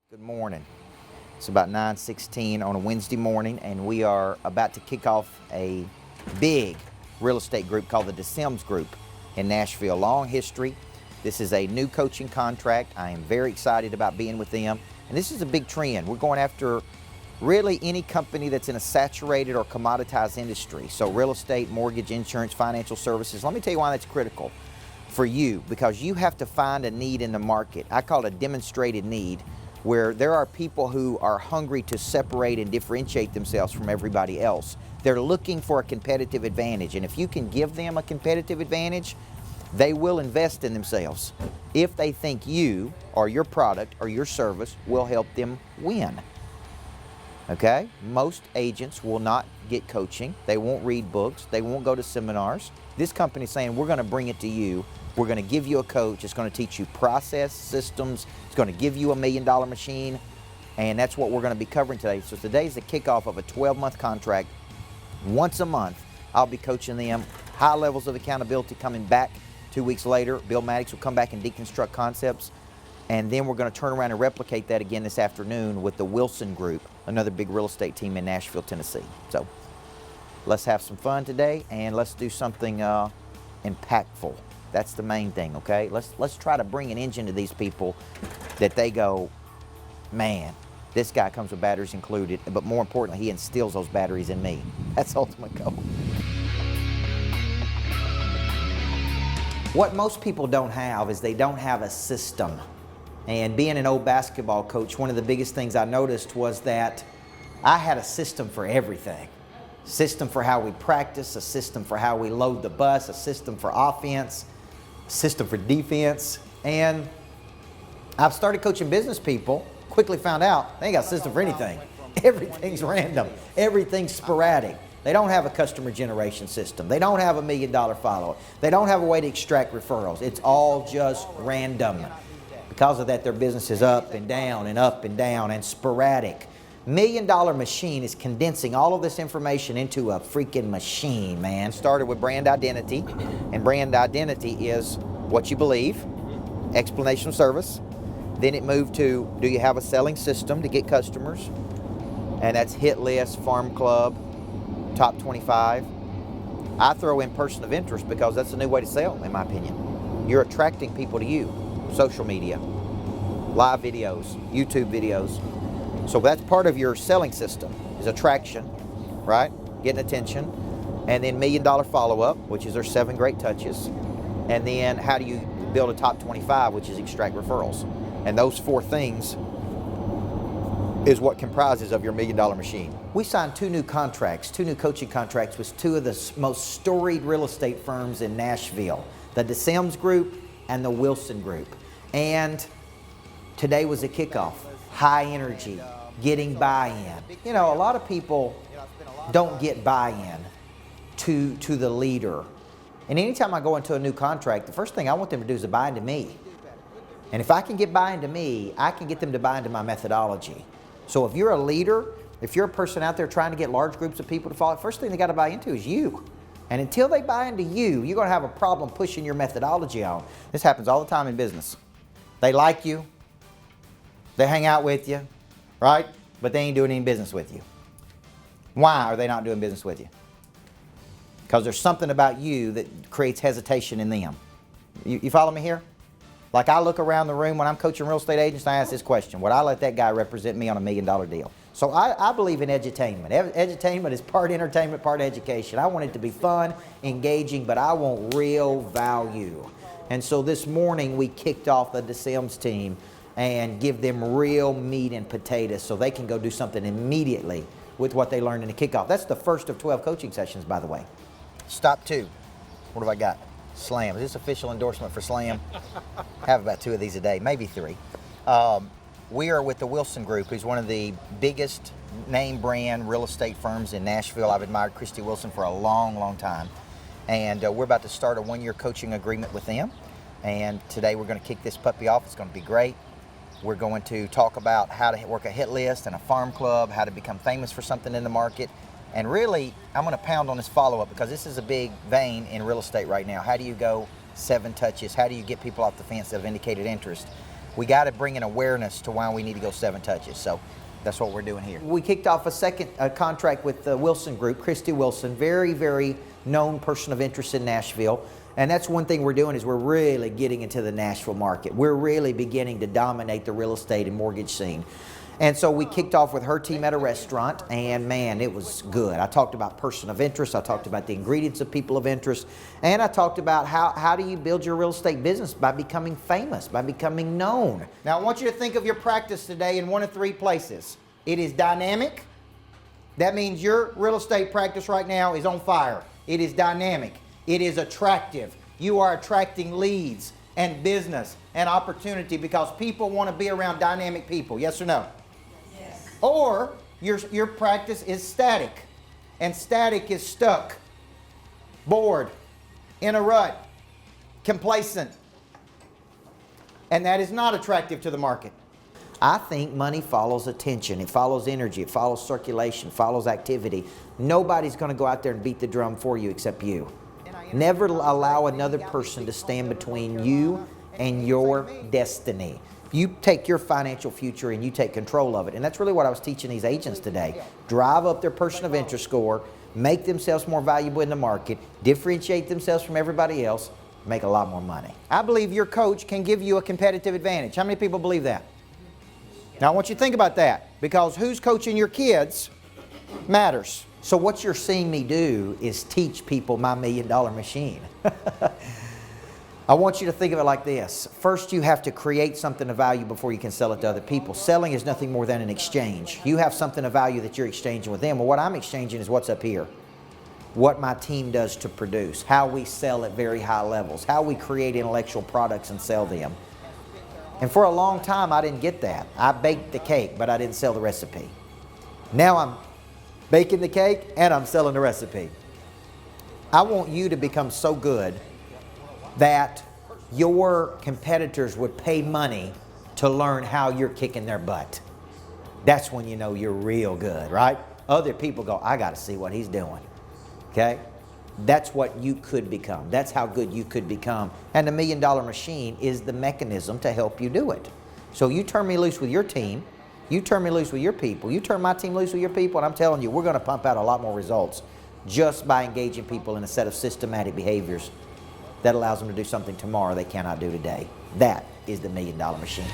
Good morning. It's about 9:16 on a Wednesday morning, and we are about to kick off a big real estate group called the DeSims Group in Nashville. Long history. This is a new coaching contract. I am very excited about being with them, and this is a big trend. We're going after really any company that's in a saturated or commoditized industry. So real estate, mortgage, insurance, financial services. Let me tell you why that's critical for you, because you have to find a need in the market. I call it a demonstrated need, where there are people who are hungry to separate and differentiate themselves from everybody else. They're looking for a competitive advantage, and if you can give them a competitive advantage, they will invest in themselves if they think you or your product or your service will help them win. Okay? Most agents will not get coaching. They won't read books. They won't go to seminars. This company is saying, we're going to bring it to you. We're going to give you a coach. It's going to teach you process, systems. It's going to give you $1 million machine. And that's what we're going to be covering today. So today's the kickoff of a 12-month contract. Once a month, I'll be coaching them. High levels of accountability coming back 2 weeks later. Bill Maddox will come back and deconstruct concepts. And then we're going to turn around and replicate that again this afternoon with the Wilson Group, another big real estate team in Nashville, Tennessee. So let's have some fun today, and let's do something impactful. That's the main thing, okay? Let's try to bring an engine to these people that they go, man, this guy comes with batteries included, but more importantly, he instills those batteries in me. That's the ultimate goal. What most people don't have is they don't have a system. And being an old basketball coach, one of the biggest things I noticed was that I had a system for everything. System for how we practice, a system for how we load the bus, a system for offense, a system for defense. And I've started coaching business people, quickly found out they ain't got a system for anything. Everything's random. Everything's sporadic. They don't have a customer generation system. They don't have $1 million follower. They don't have a way to extract referrals. It's all just random. Because of that, their business is up and down and up and down and sporadic. $1 million machine is condensing all of this information into a freaking machine, man. Started with brand identity, and brand identity is what you believe, explanation of service. Then it moved to, do you have a selling system to get customers? And that's hit list, farm club, top 25. I throw in person of interest because that's a new way to sell, in my opinion. You're attracting people to you. Social media, live videos, YouTube videos. So that's part of your selling system, is attraction, right? Getting attention. And then $1 million follow-up, which is their 7 great touches. And then how do you build a top 25, which is extract referrals. And those 4 things is what comprises of your $1 million machine. We signed 2 new contracts, 2 new coaching contracts with 2 of the most storied real estate firms in Nashville, the DeSims Group and the Wilson Group. And today was a kickoff. High energy, getting buy-in. You know, a lot of people don't get buy-in to the leader. And anytime I go into a new contract, the first thing I want them to do is to buy into me. And if I can get buy into me, I can get them to buy into my methodology. So if you're a leader, if you're a person out there trying to get large groups of people to follow, first thing they got to buy into is you. And until they buy into you, you're going to have a problem pushing your methodology on. This happens all the time in business. They like you. They hang out with you, right? But they ain't doing any business with you. Why are they not doing business with you? Because there's something about you that creates hesitation in them. You follow me here? Like, I look around the room when I'm coaching real estate agents and I ask this question: would I let that guy represent me on a $1 million deal? So I believe in edutainment. Edutainment is part entertainment, part education. I want it to be fun, engaging, but I want real value. And so this morning we kicked off the DeSims team and give them real meat and potatoes so they can go do something immediately with what they learned in the kickoff. That's the first of 12 coaching sessions, by the way. Stop 2. What have I got? Slam. Is this official endorsement for Slam? I have about 2 of these a day, maybe 3. We are with the Wilson Group, who's one of the biggest name brand real estate firms in Nashville. I've admired Christy Wilson for a long, long time. And we're about to start a 1-year coaching agreement with them. And today we're going to kick this puppy off. It's going to be great. We're going to talk about how to work a hit list and a farm club, how to become famous for something in the market. And really, I'm going to pound on this follow-up because this is a big vein in real estate right now. How do you go 7 touches? How do you get people off the fence that have indicated interest? We got to bring an awareness to why we need to go 7 touches. So that's what we're doing here. We kicked off a second contract with the Wilson Group, Christy Wilson, very, very known person of interest in Nashville. And that's one thing we're doing is we're really getting into the Nashville market. We're really beginning to dominate the real estate and mortgage scene. And so we kicked off with her team at a restaurant, and man, it was good. I talked about person of interest. I talked about the ingredients of people of interest. And I talked about how do you build your real estate business? By becoming famous, by becoming known. Now, I want you to think of your practice today in one of 3 places. It is dynamic. That means your real estate practice right now is on fire. It is dynamic. It is attractive. You are attracting leads and business and opportunity because people want to be around dynamic people. Yes or no? Or your practice is static, and static is stuck, bored, in a rut, complacent, and that is not attractive to the market. I think money follows attention, it follows energy, it follows circulation, follows activity. Nobody's going to go out there and beat the drum for you except you. Never allow another person to stand between you and your destiny. You take your financial future and you take control of it. And that's really what I was teaching these agents today. Drive up their person of interest score, make themselves more valuable in the market, differentiate themselves from everybody else, make a lot more money. I believe your coach can give you a competitive advantage. How many people believe that? Now I want you to think about that, because who's coaching your kids matters. So what you're seeing me do is teach people my $1 million machine. I want you to think of it like this. First, you have to create something of value before you can sell it to other people. Selling is nothing more than an exchange. You have something of value that you're exchanging with them. Well, what I'm exchanging is what's up here. What my team does to produce, how we sell at very high levels, how we create intellectual products and sell them. And for a long time, I didn't get that. I baked the cake, but I didn't sell the recipe. Now I'm baking the cake and I'm selling the recipe. I want you to become so good that your competitors would pay money to learn how you're kicking their butt. That's when you know you're real good, right? Other people go, I got to see what he's doing. Okay? That's what you could become. That's how good you could become. And the $1 million machine is the mechanism to help you do it. So you turn me loose with your team, you turn me loose with your people, you turn my team loose with your people, and I'm telling you, we're going to pump out a lot more results just by engaging people in a set of systematic behaviors that allows them to do something tomorrow they cannot do today. That is the $1 million machine.